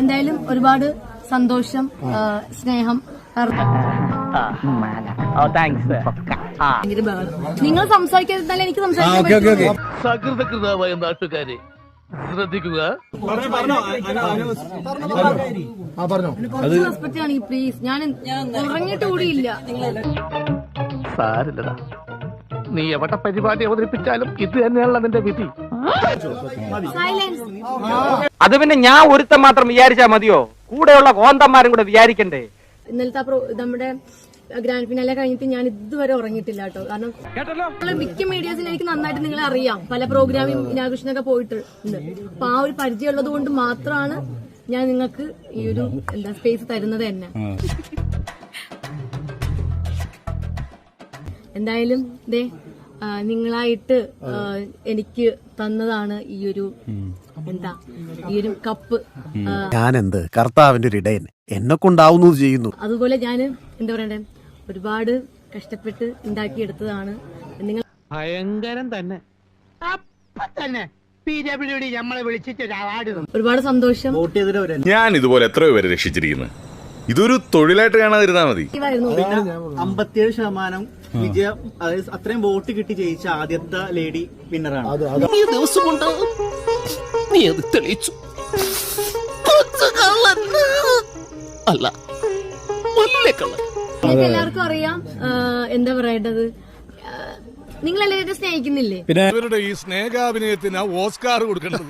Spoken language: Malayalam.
എന്തായാലും ഒരുപാട് സന്തോഷം, സ്നേഹം. നിങ്ങൾ സംസാരിക്കാതിരുന്നാലേ എനിക്ക് സംസാരിക്കാൻ പറ്റുള്ളൂ. സകൃതകൃതമായ നാട്ടുകാരെ ശ്രദ്ധിക്കുക. റെസ്പെക്ട് ആണെങ്കിൽ പ്ലീസ്. ഞാൻ ഉറങ്ങിയിട്ട് കൂടിയില്ല. സാരില്ലടാ, നീ എവിടെ പരിപാടി അവതരിപ്പിച്ചാലും ഇത് തന്നെയാണല്ലോ നിന്റെ വിധി. സൈലൻസ്. അത് പിന്നെ ഞാൻ ഒരുത്തം മാത്രം വിചാരിച്ചാ മതിയോ? കൂടെയുള്ള കോന്തന്മാരും കൂടെ വിചാരിക്കണ്ടേ? ഇന്നലത്തെ നമ്മുടെ ഗ്രാൻഡ് ഫിനാലെ കഴിഞ്ഞിട്ട് ഞാൻ ഇതുവരെ ഉറങ്ങിയിട്ടില്ല കേട്ടോ. കാരണം മിക്ക മീഡിയാസിൽ എനിക്ക് നന്നായിട്ട് നിങ്ങളെ അറിയാം, പല പ്രോഗ്രാമിൽ ഇനാഘോഷനൊക്കെ പോയിട്ടുണ്ട്. അപ്പൊ ആ ഒരു പരിചയം ഉള്ളത് കൊണ്ട് മാത്രമാണ് ഞാൻ നിങ്ങൾക്ക് ഈ ഒരു സ്പേസ് തരുന്നത് തന്നെ. എന്തായാലും നിങ്ങളായിട്ട് എനിക്ക് തന്നതാണ് ഈ ഒരു കപ്പ്. ഞാനെന്ത് കർത്താവിന്റെ ഒരു ഇടയൻ, എന്നെ കൊണ്ടാവുന്നു ചെയ്യുന്നു. അതുപോലെ ഞാൻ പറയണ്ടേ, ഒരുപാട് കഷ്ടപ്പെട്ട് ഉണ്ടാക്കിയെടുത്തതാണ്. നിങ്ങൾ ഭയങ്കരം തന്നെ ഒരുപാട് സന്തോഷം. ഞാൻ ഇതുപോലെ എത്രയോ പേരെ രക്ഷിച്ചിരിക്കുന്നു. ഇതൊരു തൊഴിലായിട്ട് കാണാതിരുന്നാ മതി. 57% വിജയം, അതായത് അത്രയും വോട്ട് കിട്ടി ജയിച്ച ആദ്യത്തെ ലേഡി വിന്നറാണ്. നിങ്ങൾക്ക് എല്ലാവർക്കും അറിയാം, എന്താ പറയേണ്ടത്, നിങ്ങൾ എല്ലാവരും സ്നേഹിക്കുന്നില്ലേ? ഇവരുടെ ഈ സ്നേഹാഭിനയത്തിന് ഓസ്കാർ കൊടുക്കേണ്ടത്